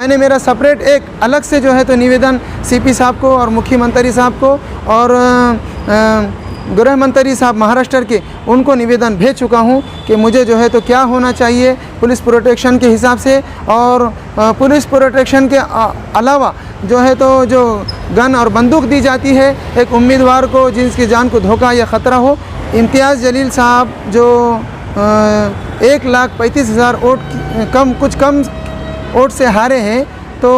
मैंने मेरा सेपरेट एक अलग से जो है तो निवेदन सीपी साहब को और मुख्यमंत्री साहब को और गृह मंत्री साहब महाराष्ट्र के उनको निवेदन भेज चुका हूं कि मुझे जो है तो क्या होना चाहिए पुलिस प्रोटेक्शन के हिसाब से, और पुलिस प्रोटेक्शन के अलावा जो है तो जो गन और बंदूक दी जाती है एक उम्मीदवार को जिसकी जान को धोखा या ख़तरा हो। इम्तियाज़ जलील साहब जो 1,35,000 वोट कुछ कम वोट से हारे हैं, तो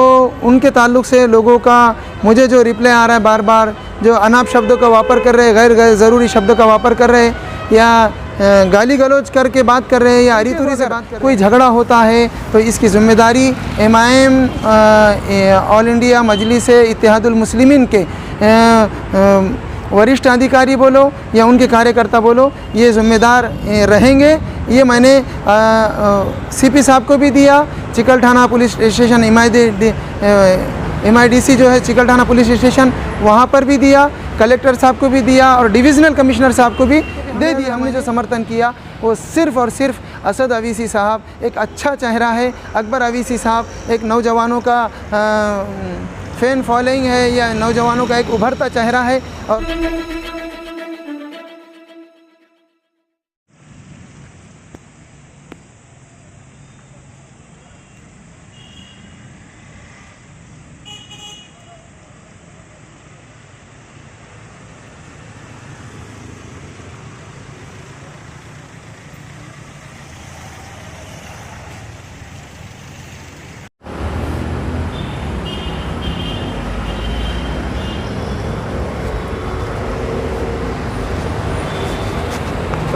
उनके ताल्लुक़ से लोगों का मुझे जो रिप्लाई आ रहा है बार बार, जो अनाप शब्दों का वापर कर रहे हैं, गैर ज़रूरी शब्दों का वापर कर रहे हैं या गाली गलौज करके बात कर रहे हैं या अरीतुरी से बात कर रहे हैं, कोई झगड़ा होता है तो इसकी ज़िम्मेदारी MIM ऑल इंडिया मजलिस इत्तेहादुल मुस्लिमीन के वरिष्ठ अधिकारी बोलो या उनके कार्यकर्ता बोलो, ये ज़िम्मेदार रहेंगे। ये मैंने CP साहब को भी दिया, चिकलठाना पुलिस स्टेशन MIDC जो है चिकलठाना पुलिस स्टेशन वहाँ पर भी दिया, कलेक्टर साहब को भी दिया और डिविज़नल कमिश्नर साहब को भी दे दिया। हमने जो समर्थन किया वो सिर्फ़ और सिर्फ असद अवीसी साहब एक अच्छा चेहरा है, अकबर अवीसी साहब एक नौजवानों का फ़ैन फॉलोइंग है या नौजवानों का एक उभरता चेहरा है। और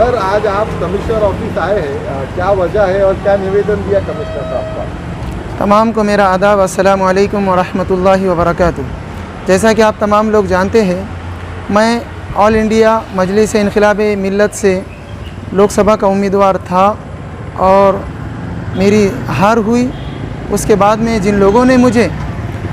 सर, आज आप कमिश्नर ऑफिस आए हैं, क्या वजह है और क्या निवेदन दिया कमिश्नर साहब का? तमाम को मेरा आदाब, अस्सलामु अलैकुम व रहमतुल्लाहि व बरकातुहू। जैसा कि आप तमाम लोग जानते हैं, मैं ऑल इंडिया मजलिस इनक़िलाब मिल्लत से लोकसभा का उम्मीदवार था और मेरी हार हुई। उसके बाद में जिन लोगों ने मुझे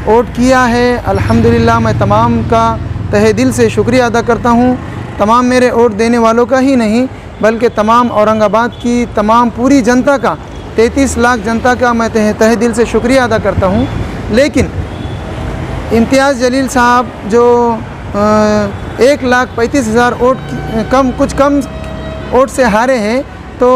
वोट किया है, अल्हम्दुलिल्लाह मैं तमाम का तहे दिल से शुक्रिया अदा करता हूँ। तमाम मेरे वोट देने वालों का ही नहीं बल्कि तमाम औरंगाबाद की तमाम पूरी जनता का, 33 लाख जनता का मैं तहे दिल से शुक्रिया अदा करता हूँ। लेकिन इम्तियाज़ जलील साहब जो 1,35,000 वोट कुछ कम वोट से हारे हैं, तो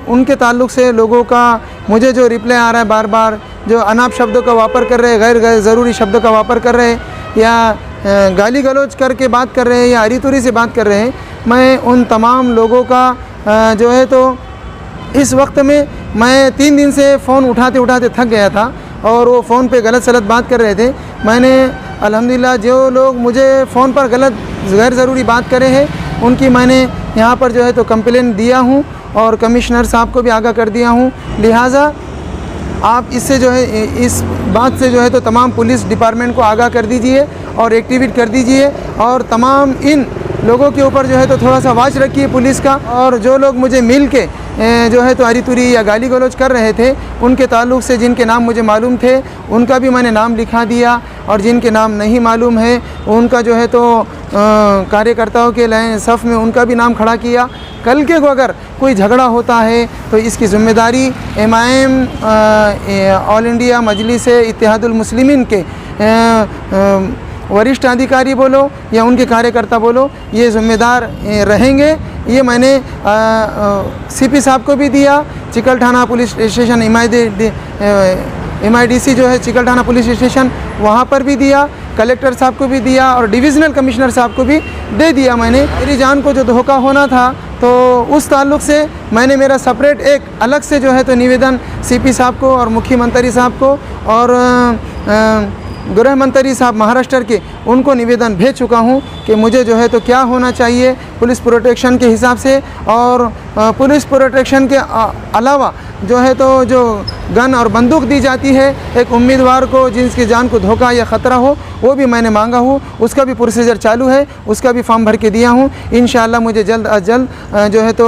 उनके ताल्लुक़ से लोगों का मुझे जो रिप्लाई आ रहा है बार बार, जो अनाप शब्दों का वापर कर रहे हैं, गैर ज़रूरी शब्दों का वापर कर रहे हैं या गाली गलौज करके बात कर रहे हैं या अरीतुरी से बात कर रहे हैं, मैं उन तमाम लोगों का जो है तो इस वक्त में मैं 3 दिन से फ़ोन उठाते उठाते थक गया था और वो फ़ोन पे गलत सलत बात कर रहे थे। मैंने अल्हम्दुलिल्लाह जो लोग मुझे फ़ोन पर गलत गैर ज़रूरी बात करे हैं उनकी मैंने यहाँ पर जो है तो कंप्लेन दिया हूँ और कमिश्नर साहब को भी आगाह कर दिया हूँ। लिहाजा आप इससे जो है इस बात से जो है तो तमाम पुलिस डिपार्टमेंट को आगाह कर दीजिए और एक्टिवेट कर दीजिए और तमाम इन लोगों के ऊपर जो है तो थोड़ा सा वाच रखिए पुलिस का। और जो लोग मुझे मिल के जो है तो अरीतुरी या गाली गलौज कर रहे थे, उनके ताल्लुक़ से जिनके नाम मुझे मालूम थे उनका भी मैंने नाम लिखा दिया और जिनके नाम नहीं मालूम है उनका जो है तो कार्यकर्ताओं के लाइन सफ़ में उनका भी नाम खड़ा किया। कल के को अगर कोई झगड़ा होता है तो इसकी ज़िम्मेदारी MIM ऑल इंडिया मजलिस इत्तेहादुल मुस्लिमीन के वरिष्ठ अधिकारी बोलो या उनके कार्यकर्ता बोलो, ये ज़िम्मेदार रहेंगे। ये मैंने CP साहब को भी दिया, चिकलठाना पुलिस स्टेशन MIDC जो है चिकलठाना पुलिस स्टेशन वहाँ पर भी दिया, कलेक्टर साहब को भी दिया और डिविज़नल कमिश्नर साहब को भी दे दिया। मैंने मेरी जान को जो धोखा होना था तो उस ताल्लुक़ से मैंने मेरा सेपरेट एक अलग से जो है तो निवेदन CP साहब को और मुख्यमंत्री साहब को और गृह मंत्री साहब महाराष्ट्र के उनको निवेदन भेज चुका हूँ कि मुझे जो है तो क्या होना चाहिए पुलिस प्रोटेक्शन के हिसाब से, और पुलिस प्रोटेक्शन के अलावा जो है तो जो गन और बंदूक दी जाती है एक उम्मीदवार को जिसकी जान को धोखा या ख़तरा हो, वो भी मैंने मांगा हूँ। उसका भी प्रोसीजर चालू है, उसका भी फॉर्म भर के दिया हूँ। इंशाअल्लाह मुझे जल्द अज जल्द जो है तो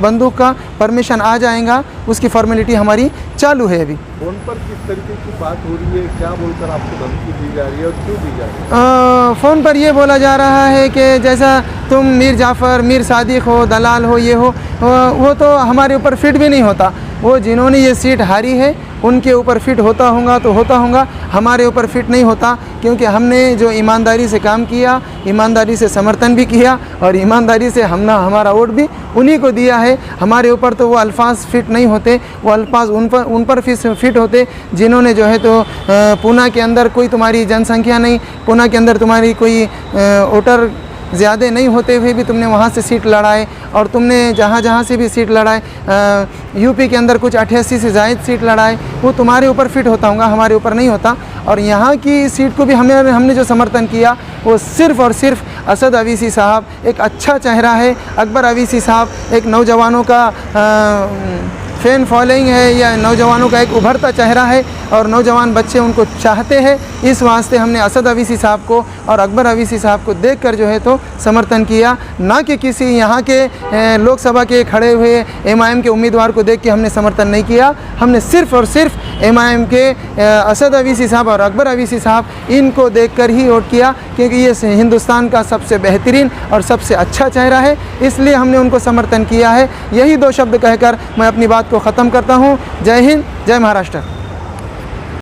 बंदूक का परमिशन आ जाएगा, उसकी फॉर्मेलिटी हमारी चालू है। अभी फ़ोन पर किस तरीके की बात हो रही है, क्या बोलकर आपको धमकी दी जा रही है और क्यों दी जा रही है? फ़ोन पर ये बोला जा रहा है कि जैसा तुम मीर जाफ़र, मीर सादिक हो, दलाल हो, ये हो, वो तो हमारे ऊपर फिट भी नहीं होता। वो जिन्होंने ये सीट हारी है उनके ऊपर फिट होता होगा तो होता होगा, हमारे ऊपर फिट नहीं होता, क्योंकि हमने जो ईमानदारी से काम किया, ईमानदारी से समर्थन भी किया और ईमानदारी से हमने हमारा वोट भी उन्हीं को दिया है। हमारे ऊपर तो वो अल्फाज फिट नहीं होते, वो अल्फाज उन पर फिट होते जिन्होंने जो है तो पूना के अंदर कोई तुम्हारी जनसंख्या नहीं, पूना के अंदर तुम्हारी कोई वोटर ज़्यादा नहीं होते हुए भी तुमने वहाँ से सीट लड़ाए, और तुमने जहाँ से भी सीट लड़ाए, यूपी के अंदर कुछ 88 से ज़ायद सीट लड़ाए, वो तुम्हारे ऊपर फिट होता होगा, हमारे ऊपर नहीं होता। और यहाँ की सीट को भी हमने जो समर्थन किया वो सिर्फ़ और सिर्फ असद अवीसी साहब एक अच्छा चेहरा है। अकबर अवीसी साहब एक नौजवानों का फ़ैन फॉलोइंग है, या नौजवानों का एक उभरता चेहरा है और नौजवान बच्चे उनको चाहते हैं। इस वास्ते हमने असद अवीसी साहब को और अकबर अवीसी साहब को देखकर जो है तो समर्थन किया, ना कि किसी यहाँ के लोकसभा के खड़े हुए MIM के उम्मीदवार को देख के हमने समर्थन नहीं किया। हमने सिर्फ़ और सिर्फ MIM के असद अवीसी साहब और अकबर अवीसी साहब इनको देखकर ही वोट किया, क्योंकि ये हिंदुस्तान का सबसे बेहतरीन और सबसे अच्छा चेहरा है, इसलिए हमने उनको समर्थन किया है। यही 2 शब्द कहकर मैं अपनी बात को ख़त्म करता हूँ। जय हिंद, जय महाराष्ट्र।